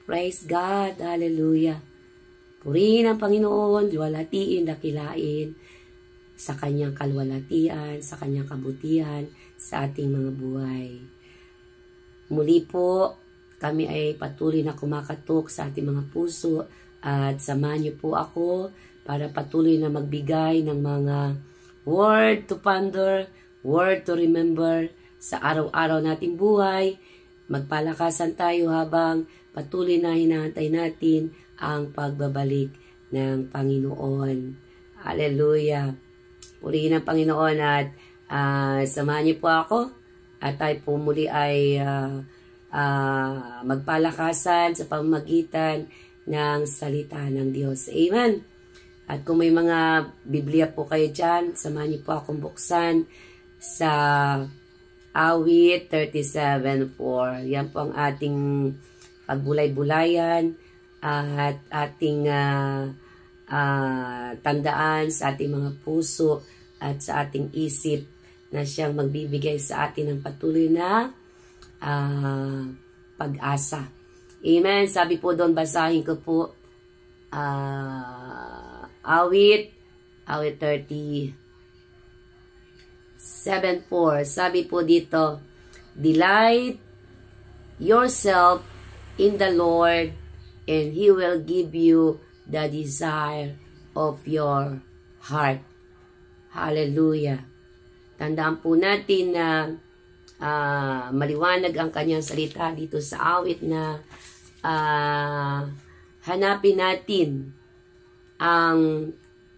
Praise God. Hallelujah. Purihin ang Panginoon, luwalhatiin, dakilain sa kanyang kalwalhatian, sa kanyang kabutihan, sa ating mga buhay. Muli po, kami ay patuloy na kumakatok sa ating mga puso at samahan niyo po ako para patuloy na magbigay ng mga word to ponder, word to remember sa araw-araw nating buhay. Magpalakasan tayo habang patuloy na hinahantay natin ang pagbabalik ng Panginoon. Hallelujah! Purihin ang Panginoon at samahan niyo po ako at tayo po muli ay magpalakasan sa pamamagitan ng salita ng Diyos. Amen! At kung may mga Biblia po kayo dyan, samahan niyo po akong buksan sa Awit 37:4. Yan po ang ating pagbulay-bulayan at ating tandaan sa ating mga puso at sa ating isip na siyang magbibigay sa atin ng patuloy na pag-asa. Amen. Sabi po doon, basahin ko po Awit 37:4. Sabi po dito, delight yourself in the Lord and He will give you the desire of your heart. Hallelujah. Tandaan po natin na maliwanag ang kanyang salita dito sa awit na hanapin natin ang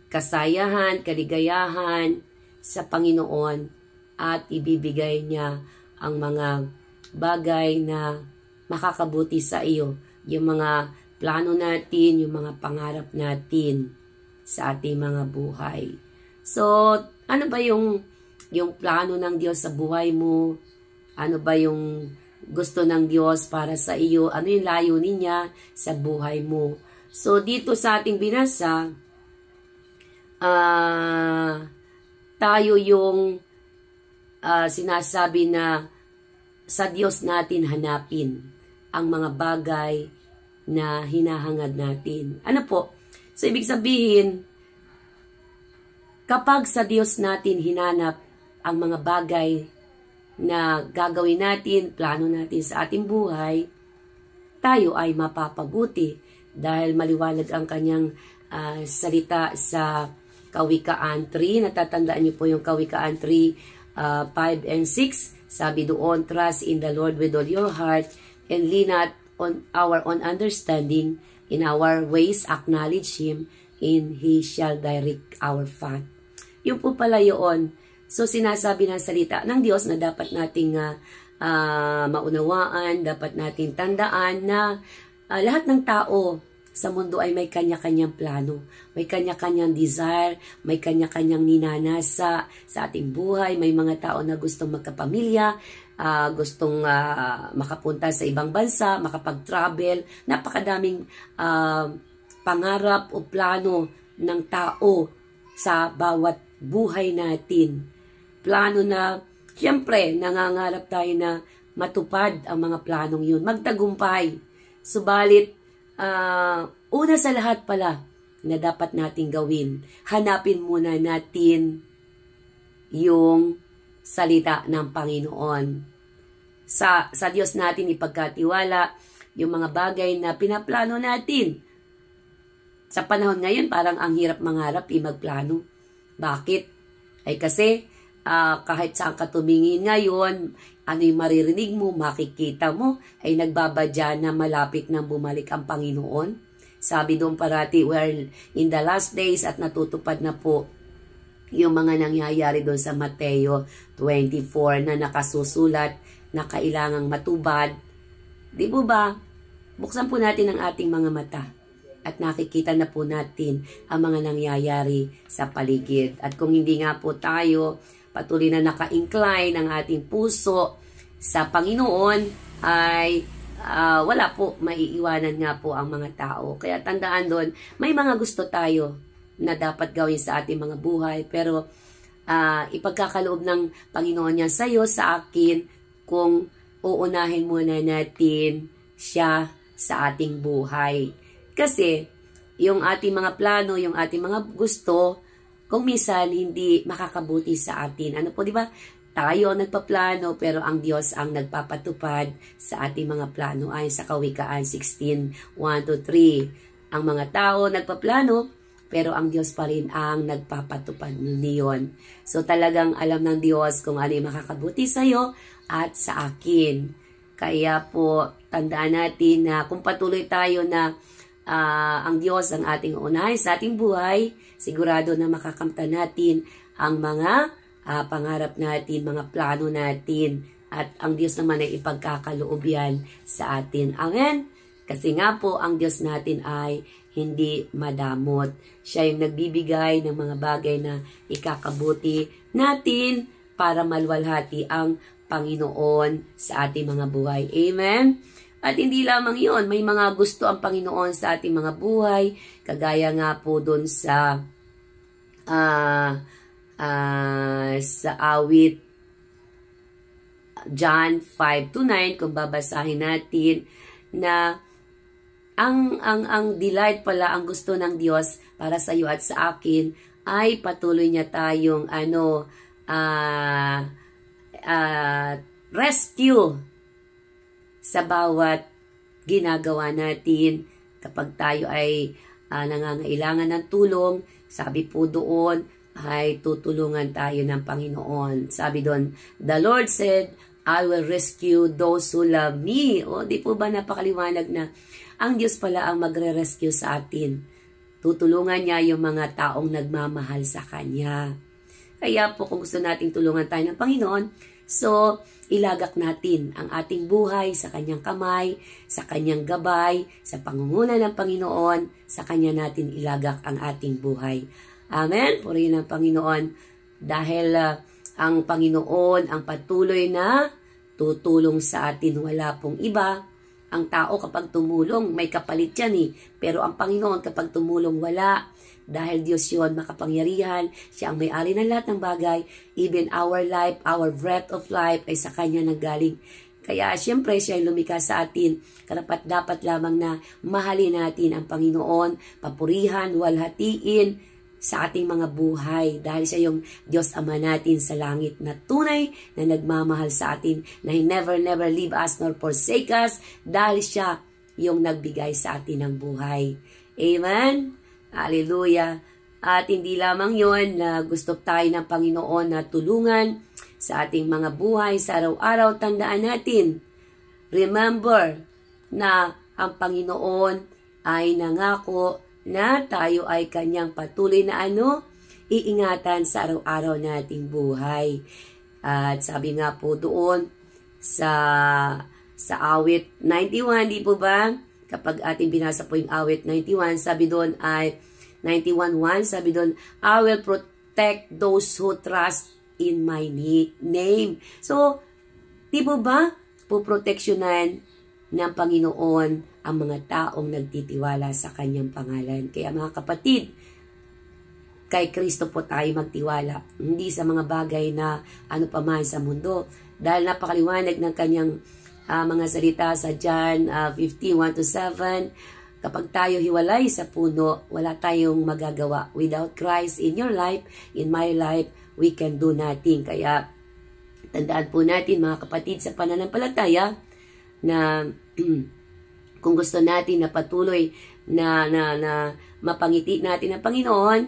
kasayahan, kaligayahan sa Panginoon at ibibigay niya ang mga bagay na makakabuti sa iyo. Yung mga plano natin, yung mga pangarap natin sa ating mga buhay. So, ano ba yung plano ng Diyos sa buhay mo? Ano ba yung gusto ng Diyos para sa iyo? Ano yung layunin niya sa buhay mo? So, dito sa ating binasa, tayo yung sinasabi na sa Diyos natin hanapin ang mga bagay na hinahangad natin. Ano po? So, ibig sabihin, kapag sa Diyos natin hinanap ang mga bagay na gagawin natin, plano natin sa ating buhay, tayo ay mapapabuti dahil maliwanag ang kanyang salita sa Kawikaan 3. Natatandaan niyo po yung Kawikaan 3, 5 and 6. Sabi doon, trust in the Lord with all your heart and lean not on our own understanding. In our ways, acknowledge Him and He shall direct our path. Yung po pala yun. So, sinasabi ng salita ng Diyos na dapat nating maunawaan, dapat nating tandaan na lahat ng tao sa mundo ay may kanya-kanyang plano, may kanya-kanyang desire, may kanya-kanyang ninanasa sa ating buhay. May mga tao na gustong magkapamilya, gustong makapunta sa ibang bansa, makapag-travel. Napakadaming pangarap o plano ng tao sa bawat buhay natin. Plano na, siyempre, nangangarap tayo na matupad ang mga planong yun, magtagumpay. Subalit, una sa lahat pala na dapat nating gawin, hanapin muna natin yung salita ng Panginoon. Sa Diyos natin ipagkatiwala yung mga bagay na pinaplano natin. Sa panahon ngayon, parang ang hirap mangarap, magplano. Bakit? Ay kasi, kahit saan ka tumingin ngayon, ano yung maririnig mo, makikita mo, ay nagbabadya na malapit nang bumalik ang Panginoon. Sabi doon parati, we're in the last days at natutupad na po yung mga nangyayari doon sa Mateo 24 na nakasusulat na kailangang matubad. Di ba? Buksan po natin ang ating mga mata at nakikita na po natin ang mga nangyayari sa paligid. At kung hindi nga po tayo patuloy na naka-incline ang ating puso sa Panginoon, ay wala po, maiiwanan nga po ang mga tao. Kaya tandaan doon, may mga gusto tayo na dapat gawin sa ating mga buhay, pero ipagkakaloob ng Panginoon yan sa iyo, sa akin, kung uunahin muna natin siya sa ating buhay. Kasi, yung ating mga plano, yung ating mga gusto, kung minsan hindi makakabuti sa atin. Ano po, di ba? Tayo ang nagpaplano, pero ang Diyos ang nagpapatupad sa ating mga plano ayon sa Kawikaan 16:1-3. Ang mga tao nagpaplano, pero ang Diyos pa rin ang nagpapatupad niyon. So talagang alam ng Diyos kung ano yung makakabuti sa iyo at sa akin. Kaya po, tandaan natin na kung patuloy tayo na ang Diyos ang ating unahin sa ating buhay, sigurado na makakamtan natin ang mga pangarap natin, mga plano natin. At ang Diyos naman ay ipagkakaloob yan sa atin. Amen? Kasi nga po, ang Diyos natin ay hindi madamot. Siya yung nagbibigay ng mga bagay na ikakabuti natin para maluwalhati ang Panginoon sa ating mga buhay. Amen? At hindi lamang yon, may mga gusto ang Panginoon sa ating mga buhay, kagaya nga po doon sa awit John 5-9, kung babasahin natin, na ang delight pala, ang gusto ng Diyos para sa iyo at sa akin, ay patuloy niya tayong rescue sa bawat ginagawa natin. Kapag tayo ay nangangailangan ng tulong, sabi po doon, ay tutulungan tayo ng Panginoon. Sabi doon, the Lord said, I will rescue those who love me. O, di po ba napakaliwanag na ang Diyos pala ang magre-rescue sa atin. Tutulungan niya yung mga taong nagmamahal sa Kanya. Kaya po kung gusto nating tulungan tayo ng Panginoon, so ilagak natin ang ating buhay sa Kanyang kamay, sa Kanyang gabay, sa pangunguna ng Panginoon, sa Kanya natin ilagak ang ating buhay. Amen? Purihin ang Panginoon. Dahil ang Panginoon ang patuloy na tutulong sa atin, wala pong iba. Ang tao kapag tumulong, may kapalit yan eh. Pero ang Panginoon kapag tumulong, wala. Dahil Diyos yun, makapangyarihan. Siya ang may-ari ng lahat ng bagay. Even our life, our breath of life ay sa Kanya nanggaling. Kaya siyempre siya ay lumikha sa atin. Karapat dapat lamang na mahalin natin ang Panginoon, papurihan, walhatiin sa ating mga buhay. Dahil siya yung Diyos Ama natin sa langit na tunay na nagmamahal sa atin, na He never leave us nor forsake us, dahil siya yung nagbigay sa atin ng buhay. Amen? Hallelujah! At hindi lamang yon na gusto tayo ng Panginoon na tulungan sa ating mga buhay sa araw-araw. Tandaan natin, remember na ang Panginoon ay nangako na tayo ay Kanyang patuloy na iingatan sa araw-araw nating buhay. At sabi nga po doon sa awit 91, di po ba? Kapag ating binasa po yung awit 91, sabi doon ay 91:1, sabi doon, I will protect those who trust in my name. So, di po ba? Puproteksyonan ng Panginoon ang mga taong nagtitiwala sa Kanyang pangalan. Kaya mga kapatid, kay Kristo po tayo magtiwala, hindi sa mga bagay na ano pa man sa mundo. Dahil napakaliwanag ng Kanyang mga salita sa John 15:1-7, kapag tayo hiwalay sa puno, wala tayong magagawa. Without Christ in your life, in my life, we can do nothing. Kaya tandaan po natin mga kapatid sa pananampalataya na kung gusto natin na patuloy na mapangiti natin ang Panginoon,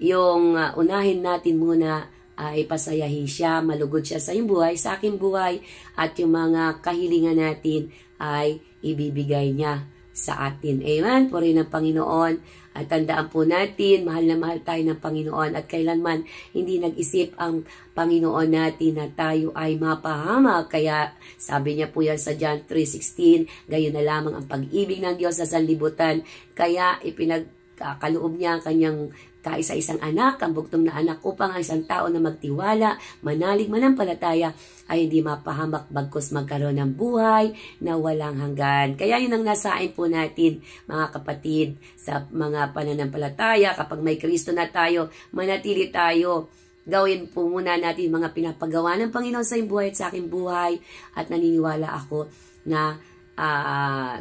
yung unahin natin muna ay pasayahin siya, malugod siya sa iyong buhay, sa aking buhay, at yung mga kahilingan natin ay ibibigay niya sa atin. Amen? Purihin ang Panginoon. At tandaan po natin, mahal na mahal tayo ng Panginoon at kailanman hindi nag-isip ang Panginoon natin na tayo ay mapahamak. Kaya sabi niya po yan sa John 3:16, gayon na lamang ang pag-ibig ng Diyos sa sanlibutan. Kaya ipinagkaloob niya ang kanyang kaisa-isang anak, ang bugtong na anak, upang ang isang tao na magtiwala, manalig, manampalataya, ay hindi mapahamak bagkus magkaroon ng buhay na walang hanggan. Kaya yun ang nasain po natin, mga kapatid, sa mga pananampalataya. Kapag may Kristo na tayo, manatili tayo. Gawin po muna natin mga pinapagawa ng Panginoon sa iyong buhay at sa aking buhay. At naniniwala ako na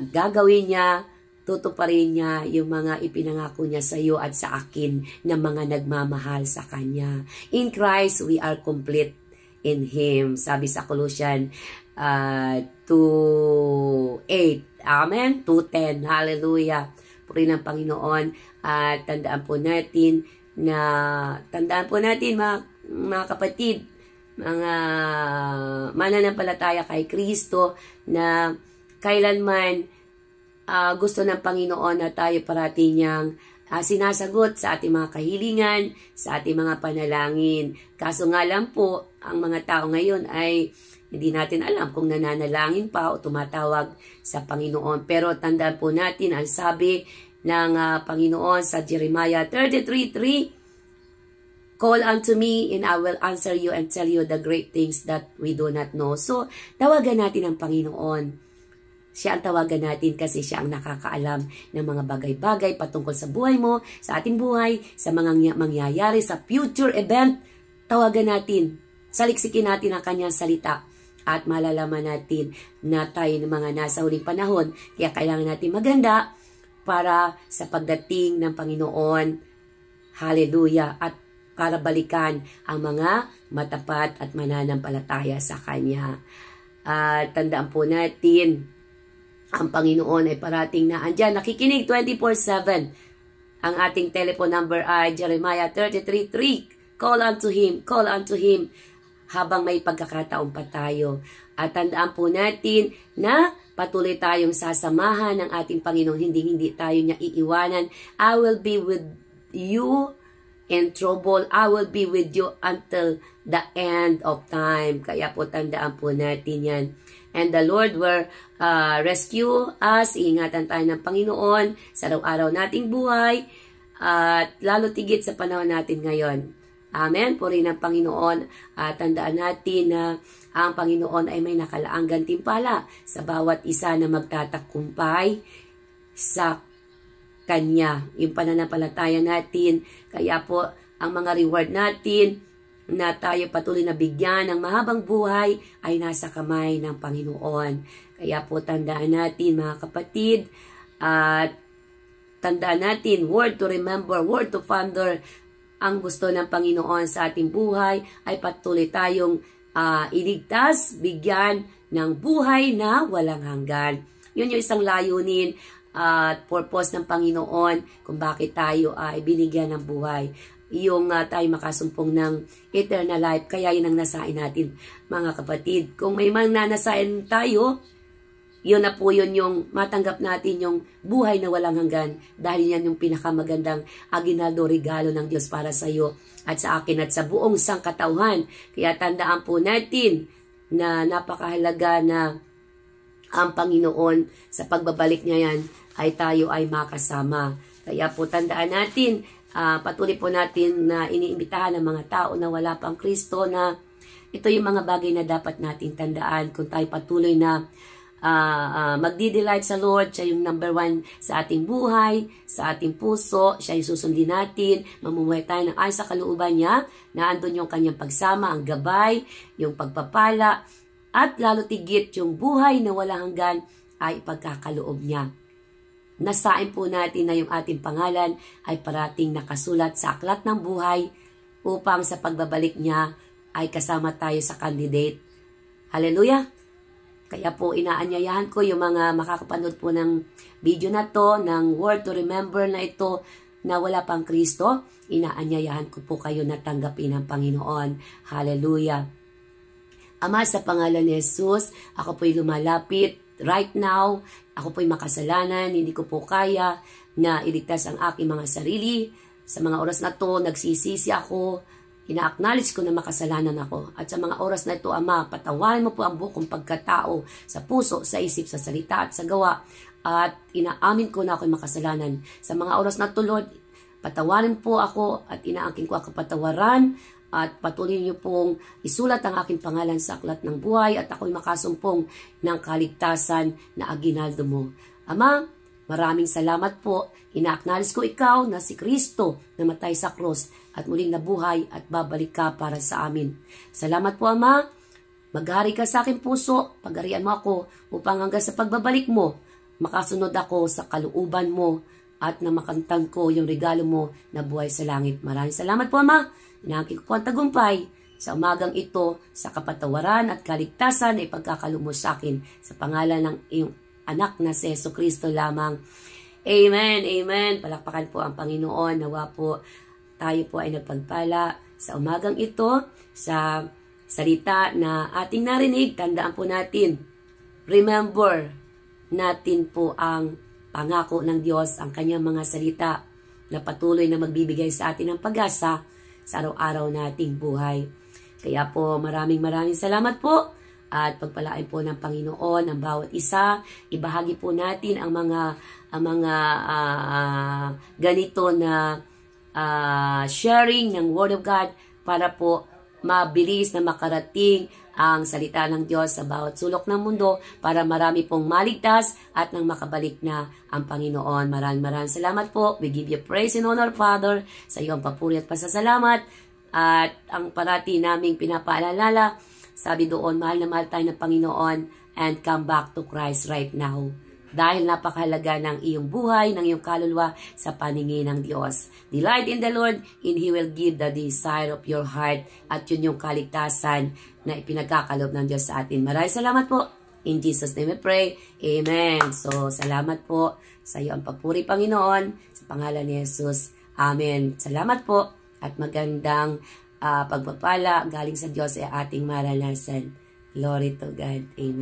gagawin niya, tutuparin niya yung mga ipinangako niya sa iyo at sa akin na mga nagmamahal sa Kanya. In Christ, we are complete in Him. Sabi sa Colossians 2:8. Amen? 2:10. Hallelujah. Purihin ng Panginoon. At tandaan po natin, mga kapatid, mga mananampalataya kay Kristo, na kailanman gusto ng Panginoon na tayo parati niyang sinasagot sa ating mga kahilingan, sa ating mga panalangin. Kaso nga lang po, ang mga tao ngayon ay hindi natin alam kung nananalangin pa o tumatawag sa Panginoon. Pero tandaan po natin ang sabi ng Panginoon sa Jeremiah 33:3, "Call unto me and I will answer you and tell you the great things that we do not know." So, tawagan natin ang Panginoon. Siya ang tawagan natin kasi siya ang nakakaalam ng mga bagay-bagay patungkol sa buhay mo, sa ating buhay, sa mga mangyayari, sa future event. Tawagan natin, saliksikin natin ang kanyang salita at malalaman natin na tayo ng mga nasa huling panahon. Kaya kailangan natin maganda para sa pagdating ng Panginoon. Hallelujah! At para balikan ang mga matapat at mananampalataya sa Kanya. Tandaan po natin, ang Panginoon ay parating na andyan, nakikinig 24/7. Ang ating telephone number ay Jeremiah 33:3. Call unto Him, call unto Him, habang may pagkakataon pa tayo. At tandaan po natin na patuloy tayong sasamahan ng ating Panginoon, hindi tayo niya iiwanan. I will be with you in trouble. I will be with you until the end of time. Kaya po tandaan po natin yan. And the Lord will rescue us. Iingatan tayo ng Panginoon sa araw-araw nating buhay. At lalo tigit sa panahon natin ngayon. Amen. Purihin ng Panginoon. Tandaan natin na ang Panginoon ay may nakalaang gantimpala sa bawat isa na magtatakumpay sa Kanya. Yung pananampalataya natin. Kaya po ang mga reward natin na tayo patuloy na bigyan ng mahabang buhay ay nasa kamay ng Panginoon. Kaya po tandaan natin mga kapatid, at tandaan natin, word to remember, word to ponder. Ang gusto ng Panginoon sa ating buhay ay patuloy tayong iligtas, bigyan ng buhay na walang hanggan. Yun yung isang layunin at purpose ng Panginoon kung bakit tayo ay binigyan ng buhay. Yung tayo makasumpong ng eternal life. Kaya yun ang nasain natin, mga kapatid. Kung may nanasain tayo, yun na po yun yung matanggap natin yung buhay na walang hanggan. Dahil yan yung pinakamagandang aginaldo regalo ng Diyos para sa iyo at sa akin at sa buong sangkatauhan. Kaya tandaan po natin na napakahalaga na ang Panginoon sa pagbabalik niya yan ay tayo ay makasama. Kaya po tandaan natin, patuloy po natin na iniimbitahan ng mga tao na wala pang Kristo na ito yung mga bagay na dapat natin tandaan kung tayo patuloy na magdi-delight sa Lord. Siya yung number 1 sa ating buhay, sa ating puso. Siya yung susundin natin. Mamumuhay tayo ng ayon sa kalooban niya, na andun yung kanyang pagsama, ang gabay, yung pagpapala, at lalo tigit yung buhay na walang hanggan ay ipagkakaloob niya. Nasain po natin na yung ating pangalan ay parating nakasulat sa aklat ng buhay upang sa pagbabalik niya ay kasama tayo sa candidate. Hallelujah! Kaya po inaanyayahan ko yung mga makakapanood po ng video na to, ng word to remember na ito na wala pang Kristo. Inaanyayahan ko po kayo na tanggapin ng Panginoon. Hallelujah! Ama, sa pangalan ni Jesus, ako po'y lumalapit right now. Ako po'y makasalanan, hindi ko po kaya na iligtas ang aking mga sarili. Sa mga oras na to, nagsisisi ako. Ina-acknowledge ko na makasalanan ako. At sa mga oras na ito, Ama, patawarin mo po ang buong pagkatao sa puso, sa isip, sa salita at sa gawa. At inaamin ko na ako'y makasalanan. Sa mga oras na to, Lord, patawarin po ako at inaangkin ko ang kapatawaran. At patuloy niyo pong isulat ang aking pangalan sa aklat ng buhay at ako'y makasumpong ng kaligtasan na aginaldo mo. Ama, maraming salamat po. Ina-acknowledge ko ikaw na si Kristo na namatay sa cross at muling nabuhay at babalik ka para sa amin. Salamat po, Ama. Maghari ka sa aking puso, pagharian mo ako upang hanggang sa pagbabalik mo, makasunod ako sa kalooban mo at na makamtan ko yung regalo mo na buhay sa langit. Maraming salamat po, Ama. Inaangkin ko po ang tagumpay sa umagang ito, sa kapatawaran at kaligtasan na ipagkakalo mo sa akin sa pangalan ng iyong anak na si Jesucristo lamang. Amen, amen. Palakpakan po ang Panginoon. Nawa po tayo po ay nagpagpala sa umagang ito, sa salita na ating narinig. Tandaan po natin, remember natin po ang pangako ng Diyos, ang kanyang mga salita na patuloy na magbibigay sa atin ng pag-asa sa araw-araw nating buhay. Kaya po maraming salamat po at pagpalain po ng Panginoon ang bawat isa. Ibahagi po natin ang mga ganito na sharing ng Word of God para po mabilis na makarating ang salita ng Diyos sa bawat sulok ng mundo para marami pong maligtas at nang makabalik na ang Panginoon. Maraming salamat po. We give you praise and honor, Father, sa iyong papuri at pasasalamat. At ang parati naming pinapaalala, sabi doon, mahal na mahal tayo ng Panginoon and come back to Christ right now. Dahil napakahalaga ng iyong buhay, ng iyong kaluluwa sa paningin ng Diyos. Delight in the Lord and He will give the desire of your heart. At yun yung kaligtasan na ipinagkakalob ng Diyos sa atin. Maraming salamat po. In Jesus' name we pray. Amen. So, salamat po sa iyo ang papuri, Panginoon. Sa pangalan ni Jesus. Amen. Salamat po at magandang pagpapala galing sa Diyos ay ating maranasan. Glory to God. Amen.